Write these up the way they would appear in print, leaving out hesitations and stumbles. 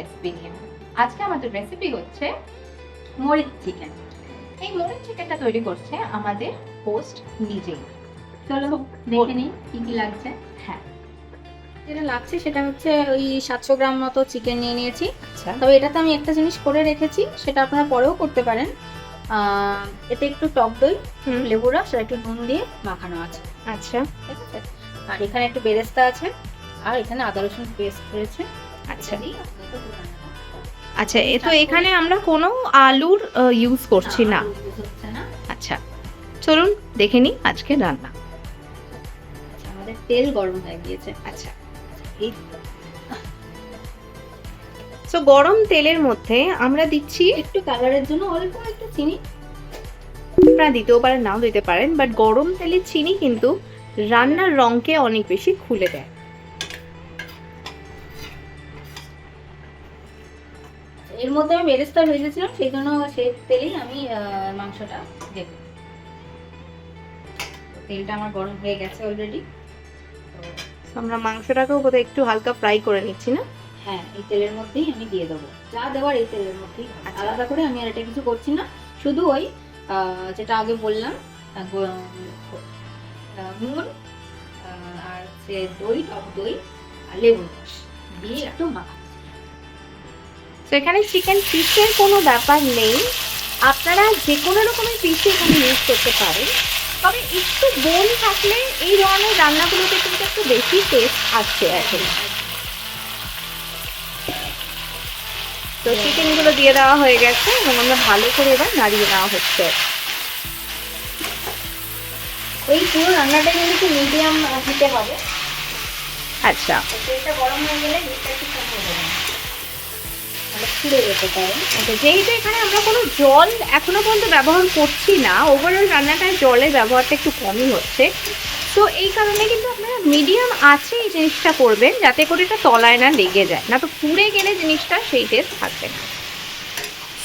Recipe নিয়ে। আজকে আমাদের রেসিপি হচ্ছে মরিচ চিকেন। এই মরিচ চিকেনটা তৈরি করছে আমাদের হোস্ট নিজেই। চলো দেখে নিই কি কি লাগছে। হ্যাঁ, যেটা লাগছে সেটা হচ্ছে ওই 700 গ্রাম মতো চিকেন নিয়ে নিয়েছি। আচ্ছা তবে এটাতে আমি একটা জিনিস করে রেখেছি, সেটা আপনারা পরেও করতে পারেন। এতে একটু টক দই, লেবু রস আর একটু নুন দিয়ে মাখানো আছে। আচ্ছা ঠিক আছে। আর এখানে একটু বেরেস্তা আছে, আর এখানে আদা রসুন পেস্ট রয়েছে। আচ্ছা দিয়ে আপনাদের বানানো। আচ্ছা, এ তো এখানে আমরা কোনো আলুর ইউজ করছি না। আলু use হচ্ছে না। আচ্ছা, চলুন দেখে নিই আজকে রান্না। আচ্ছা, আমাদের তেল গরম হয়ে গিয়েছে। আচ্ছা, এই তো গরম তেলের মধ্যে আমরা দিচ্ছি, একটু কালারের জন্য অল্প একটু চিনি। আপনারা দিতেও পারেন নাও দিতে পারেন, বাট গরম তেলে চিনি কিন্তু রান্নার রঙকে অনেক বেশি খুলে দেয়। এর মধ্যে আমি বেরেস্তা ভেজেছিলাম, সেই জন্য সেই তেলেই আমি মাংসটা দেব। তেলটা আমার গরম হয়ে গেছে অলরেডি। আমরা মাংসটাকেও বোধহয় একটু হালকা ফ্রাই করে নিচ্ছি না? হ্যাঁ, এই তেলের মধ্যেই আমি দিয়ে দেবো, যা দেওয়ার এই তেলের মধ্যেই। আচ্ছা। আলাদা করে আমি আর এটা কিছু করছি না, শুধু ওই যেটা আগে বললাম, নুন, আর হচ্ছে দই, টক দই আর লেবু রস দিয়ে একটু মাখা। তো এখানে চিকেন পিসের কোনো ব্যাপার নেই, আপনারা যে কোনো রকমের পিসে এখানে ইউজ করতে পারেন, তবে একটু বোন থাকলে এই ধরনের রান্নাগুলোতে কিন্তু একটু বেশি টেস্ট আসছে এখন। তো চিকেনগুলো দিয়ে দেওয়া হয়ে গেছে এবং আমরা ভালো করে এবার নাড়িয়ে নেওয়া হচ্ছে। এই পুরো রান্নাটা কিন্তু মিডিয়াম হিটে হবে। আচ্ছা, তেলটা গরম হয়ে গেলে হিটটা একটু কমিয়ে দেবেন, তাহলে পুড়ে যেতে পারে। আচ্ছা, যেহেতু এখানে আমরা কোনো জল এখনো পর্যন্ত ব্যবহার করছি না, ওভারঅল রান্নাটায় জলের ব্যবহারটা একটু কমই হচ্ছে, তো এই কারণে কিন্তু আপনারা মিডিয়াম আছে এই জিনিসটা করবেন, যাতে করে এটা তলায় না লেগে যায়, না তো পুড়ে গেলে জিনিসটা সেই টেস্ট থাকবে না।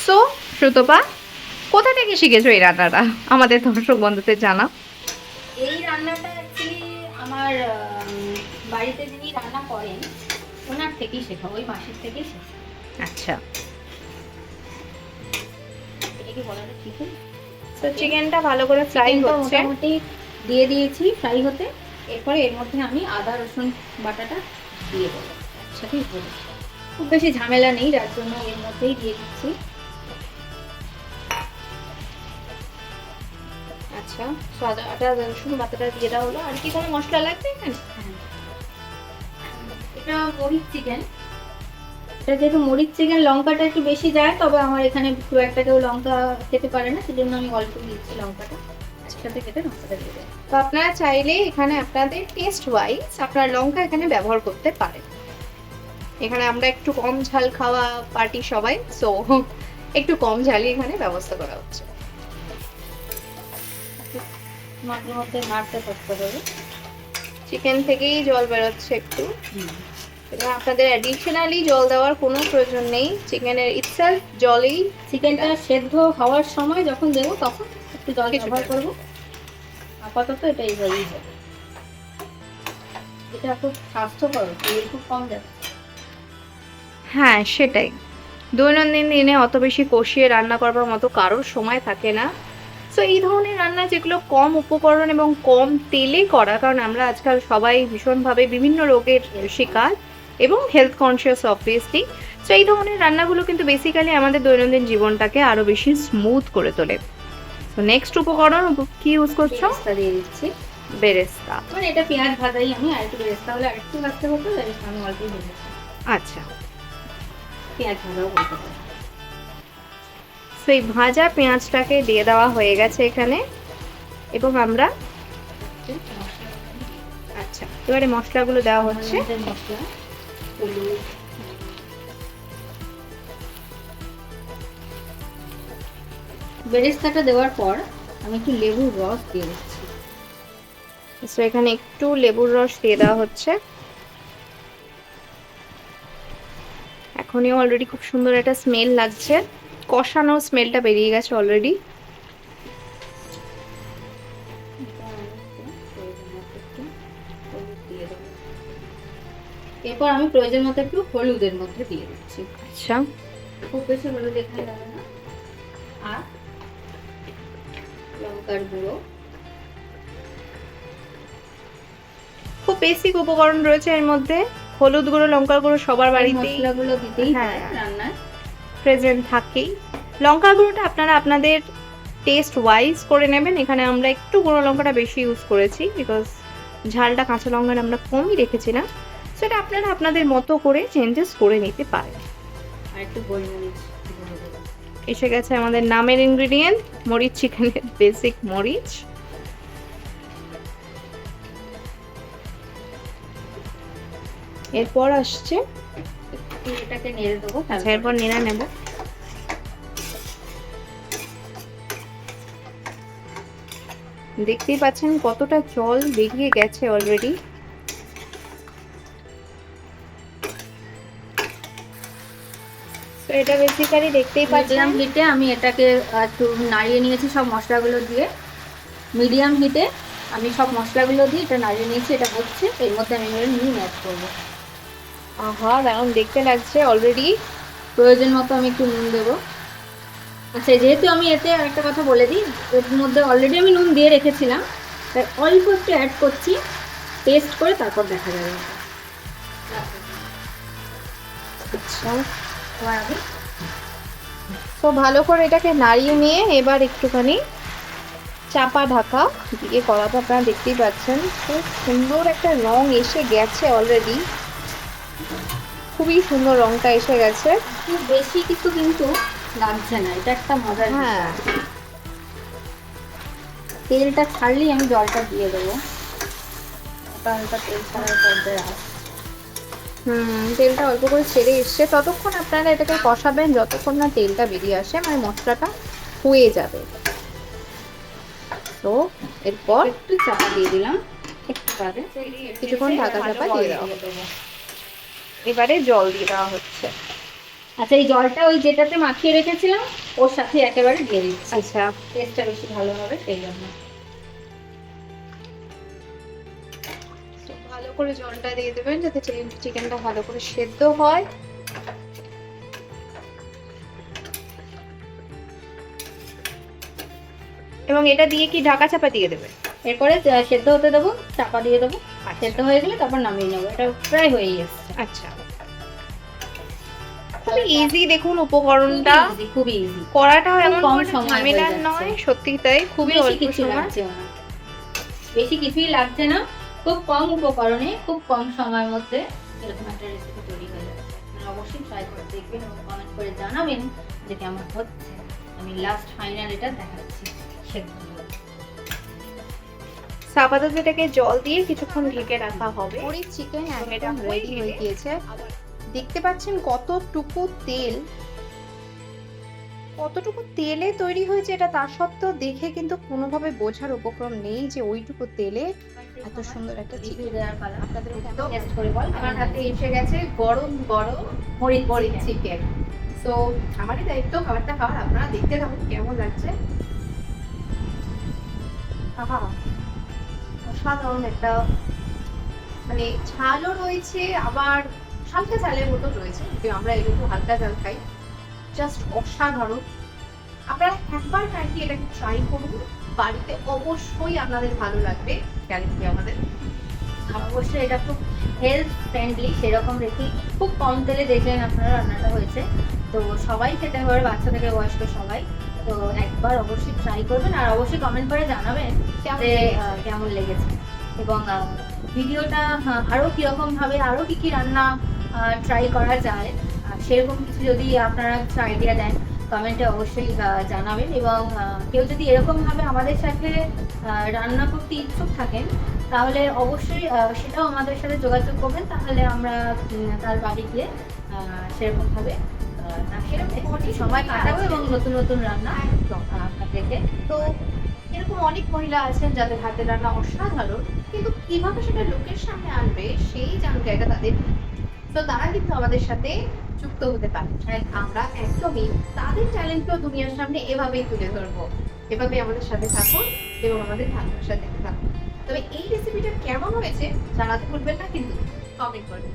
সো শ্রুতপা, কোথা থেকে শিখেছো এই রান্নাটা আমাদের দর্শক বন্ধুদের জানাও। এই রান্নাটা অ্যাকচুয়ালি আমার বাড়িতে যিনি রান্না করেন ওনার থেকেই শেখা, ওই মাসির থেকেই শেখা। আচ্ছা, এটা কি বলাটা ঠিক হলো? তো চিকেনটা ভালো করে ফ্রাই চিকেনটা হচ্ছে। মোটামুটি দিয়ে দিয়েছি ফ্রাই হতে। এরপরে এর মধ্যে আমি আদা রসুন বাটাটা দিয়ে দেবো একসাথেই দেবো। খুব বেশি ঝামেলা নেই, যার জন্য এর মধ্যেই দিয়ে দিচ্ছি। আচ্ছা, তো আদা রসুন বাটাটা দিয়ে দেওয়া হলো। আর কি কোনো মশলা লাগবে এখানে? হ্যাঁ, এটা মরিচ চিকেন। এটা যেহেতু মরিচ চিকেন, লঙ্কাটা একটু বেশি যায়, তবে আমার এখানে খুব একটা কেউ লঙ্কা খেতে পারে না, সেজন্য আমি অল্প দিচ্ছি লঙ্কাটা। একসাথে কেটে লঙ্কাটা দিয়ে দেবো। তো আপনারা চাইলে এখানে আপনাদের টেস্ট ওয়াইজ আপনারা লঙ্কা এখানে ব্যবহার করতে পারেন। এখানে আমরা একটু কম ঝাল খাওয়া পার্টি সবাই, সো একটু কম ঝালই এখানে ব্যবস্থা করা হচ্ছে। মাঝে মধ্যে নাড়তে থাকতে হবে। চিকেন থেকেই জল বেরোচ্ছে একটু, এবং আপনাদের অ্যাডিশনালি জল দেওয়ার কোনো প্রয়োজন নেই, চিকেনের ইটসেলফ জলেই। চিকেনটা সেদ্ধ হওয়ার সময় যখন দেবো তখন একটু জল কিছুটা। ব্যবহার করবো। আপাতত এটা এইভাবেই হবে। এটা খুব স্বাস্থ্যকর, তেল খুব কম যাবে। হ্যাঁ, সেটাই, দৈনন্দিন দিনে অত বেশি কষিয়ে রান্না করবার মতো কারোর সময় থাকে না। সো এই ধরনের রান্না যেগুলো কম উপকরণ এবং কম তেলে করা, কারণ আমরা আজকাল সবাই ভীষণভাবে বিভিন্ন রোগের শিকার এবং হেলথ কনসিয়াস অবভিয়াসলি, সো এই ধরনের রান্নাগুলো কিন্তু বেসিক্যালি আমাদের দৈনন্দিন জীবনটাকে আরো বেশি স্মুথ করে তোলে। তো নেক্সট উপকরণ কি ইউজ করছো? বেরেস্তা দিয়ে দিচ্ছি। বেরেস্তা। মানে এটা পেঁয়াজ ভাজাই, আমি আরেকটু বেরেস্তা হলে আরেকটু ভাজতে হতো, তাই আমি অল্পই ভেজেছি। আচ্ছা, পেঁয়াজ ভাজাও বলতে পারি। তো এই ভাজা পেঁয়াজটাকে দিয়ে দেওয়া হয়ে গেছে এখানে, এবং আমরা আচ্ছা এবারে মশলাগুলো দেওয়া হচ্ছে। মশলা, হলুদ, বেরেস্তাটা দেওয়ার পর আমি একটু লেবুর রস দিয়ে দিচ্ছি। তো এখানে একটু লেবুর রস দিয়ে দেওয়া হচ্ছে। এখনই অলরেডি খুব সুন্দর একটা স্মেল লাগছে, কষানো স্মেলটা বেরিয়ে গেছে অলরেডি। এর এরপর আমি প্রয়োজন মতো একটু হলুদের মধ্যে দিয়ে দিচ্ছি। আচ্ছা, খুব বেশি হলুদ এখানে লাগে না। আর লঙ্কার গুঁড়ো। খুব বেসিক উপকরণ রয়েছে এর মধ্যে। হলুদ গুঁড়ো, লঙ্কার গুঁড়ো সবার এই বাড়িতেই মশলাগুলো দিতেই হয় হ্যাঁ। রান্নায়। প্রেজেন্ট থাকেই। লঙ্কার গুঁড়োটা আপনারা আপনাদের টেস্ট ওয়াইজ করে নেবেন। এখানে আমরা একটু গুঁড়ো লঙ্কাটা বেশি ইউজ করেছি, বিকজ ঝালটা কাঁচা লঙ্কাটা আমরা কমই রেখেছিলাম। সেটা আপনারা আপনাদের মতো করে চেঞ্জেস করে নিতে পারেন। আর একটু গোলমরিচ গুঁড়ো দেবো। এসে গেছে আমাদের নামের ইনগ্রেডিয়েন্ট, মরিচ চিকেনের বেসিক মরিচ। এরপর আসছে, একটু এটাকে নেড়ে দেবো। আচ্ছা এরপর নেড়ে নেব। দেখতেই পাচ্ছেন কতটা জল বেরিয়ে গেছে অলরেডি। তো এটা বেসিক্যালি দেখতেই পাচ্ছেন মিডিয়াম হিটে আমি এটাকে একটু নাড়িয়ে নিয়েছি সব মশলাগুলো দিয়ে। মিডিয়াম হিটে আমি সব মশলাগুলো দিয়ে এটা নাড়িয়ে নিয়েছি। এটা হচ্ছে, এর মধ্যে আমি এবার নুন অ্যাড করবো। আহা দারুণ দেখতে লাগছে অলরেডি। প্রয়োজন মতো আমি একটু নুন দেবো। আচ্ছা, যেহেতু আমি এতে একটা কথা বলে দিই, এর মধ্যে অলরেডি আমি নুন দিয়ে রেখেছিলাম, তাই অল্প একটু অ্যাড করছি, টেস্ট করে তারপর দেখা যাবে। আচ্ছা, এবার আমি তো ভালো করে এটাকে নাড়িয়ে নিয়ে এবার একটুখানি চাপা ঢাকা দিয়ে কড়াটা আপনারা দেখতেই পাচ্ছেন খুব সুন্দর একটা রং এসে গেছে অলরেডি। খুবই সুন্দর রংটা এসে গেছে। খুব বেশি কিছু কিন্তু লাগছে না, এটা একটা মজার হ্যাঁ, বিষয়। তেলটা ছাড়লেই আমি জলটা দিয়ে দেবো। হালকা হালকা তেল ছাড়ার পর্যায়ে আসছে। তেলটা অল্প করে ছেড়ে এসছে। ততক্ষণ আপনারা এটাকে কষাবেন যতক্ষণ না তেলটা বেরিয়ে আসে, মানে মশলাটা হয়ে যাবে। তো এরপর একটু চাপা দিয়ে দিলাম, একটু পারে কিছুক্ষণ ঢাকা চাপা দিয়ে দেওয়া হবে। এবারে জল দিয়ে দেওয়া হচ্ছে। আচ্ছা, এই জলটা ওই যেটাতে মাখিয়ে রেখেছিলাম ওর সাথে একেবারে দিয়ে দিচ্ছি। আচ্ছা, টেস্টটা বেশি ভালো হবে সেই জন্য। তো ভালো করে জলটা দিয়ে দেবেন যাতে চিকেনটা ভালো করে সেদ্ধ হয়। এবং এটা দিয়ে কি ঢাকা চাপা দিয়ে দেবে? এরপরে সেদ্ধ হতে দেবো, চাপা দিয়ে দেবো। আচ্ছা। সেদ্ধ হয়ে গেলে তারপর নামিয়ে নেবো। এটা প্রায় হয়েই এসছে। আচ্ছা, খুবই ইজি। দেখুন উপকরণটা খুবই ইজি, করাটাও এমন কম কোনো সময় ঝামেলা হয়ে যাচ্ছে। নয়, সত্যি তাই খুবই বেশি অল্প কিছু সময়। লাগছে না, বেশি কিছুই লাগছে না। খুব কম উপকরণে খুব কম সময়ের মধ্যে এরকম একটা রেসিপি তৈরি হয়ে যাচ্ছে। আপনারা অবশ্যই ট্রাই করে দেখবেন এবং কমেন্ট করে জানাবেন যে কেমন হচ্ছে। আমি লাস্ট ফাইনাল এটা দেখাচ্ছি সেদ্ধ হয়ে। আপাতত এটাকে জল দিয়ে কিছুক্ষণ ঢেকে রাখা হবে। মরিচ চিকেন একদম রেডি হয়ে গিয়েছে। দেখতে পাচ্ছেন কতটুকু তেল, কতটুকু তেলে তৈরি হয়েছে এটা। তা সত্ত্বেও দেখে কিন্তু কোনোভাবে বোঝার উপক্রম নেই যে ওইটুকু তেলে এত সুন্দর একটা চিকেন। আপনাদের টেস্ট করে বল। আমার হাতে এসে গেছে গরম গরম মরিচ চিকেন। তো আমারই দায়িত্ব খাবারটা খাওয়ার। আপনারা দেখতে থাকুন কেমন লাগছে। আহা, অসাধারণ একটা, মানে ঝালও রয়েছে, আবার হালকা ঝালের মতো রয়েছে। যে আমরা এরকম হালকা ঝাল খাই, জাস্ট অসাধারণ। আপনারা একবার কাইন্ডলি এটাকে ট্রাই করুন বাড়িতে, অবশ্যই আপনাদের ভালো লাগবে, গ্যারান্টি আমাদের। অবশ্যই এটা খুব হেলথ ফ্রেন্ডলি, সেরকম রেখে খুব কম তেলে দেখলেন আপনারা রান্নাটা হয়েছে। তো সবাই খেতে পারে, বাচ্চা থেকে বয়স্ক সবাই। তো একবার অবশ্যই ট্রাই করবেন আর অবশ্যই কমেন্ট করে জানাবেন যে কেমন লেগেছে। এবং ভিডিওটা আরও কীরকমভাবে আরও কী কী রান্না ট্রাই করা যায় সেরকম কিছু যদি আপনারা কিছু আইডিয়া দেন কমেন্টে অবশ্যই জানাবেন। এবং কেউ যদি এরকমভাবে আমাদের সাথে রান্না করতে ইচ্ছুক থাকেন তাহলে অবশ্যই সেটাও আমাদের সাথে যোগাযোগ করবেন। তাহলে আমরা তার বাড়ি গিয়ে সেরকমভাবে সময় কাটাবো এবং নতুন নতুন রান্না আপনাদেরকে। তো এরকম অনেক মহিলা আছেন যাদের হাতের রান্না অসাধারণ, কিন্তু কিভাবে সেটা লোকের সামনে আনবে সেই জায়গাটা তাদের নেই। তো তারা কিন্তু আমাদের সাথে যুক্ত হতে পারে। আমরা একদমই তাদের ট্যালেন্টকেও দুনিয়ার সামনে এভাবেই তুলে ধরবো। এভাবে আমাদের সাথে থাকুন এবং আমাদের ভালোবাসা দেখতে থাকুন। তবে এই রেসিপিটা কেমন হয়েছে জানাতে ভুলবেন না, কিন্তু কমেন্ট করবেন।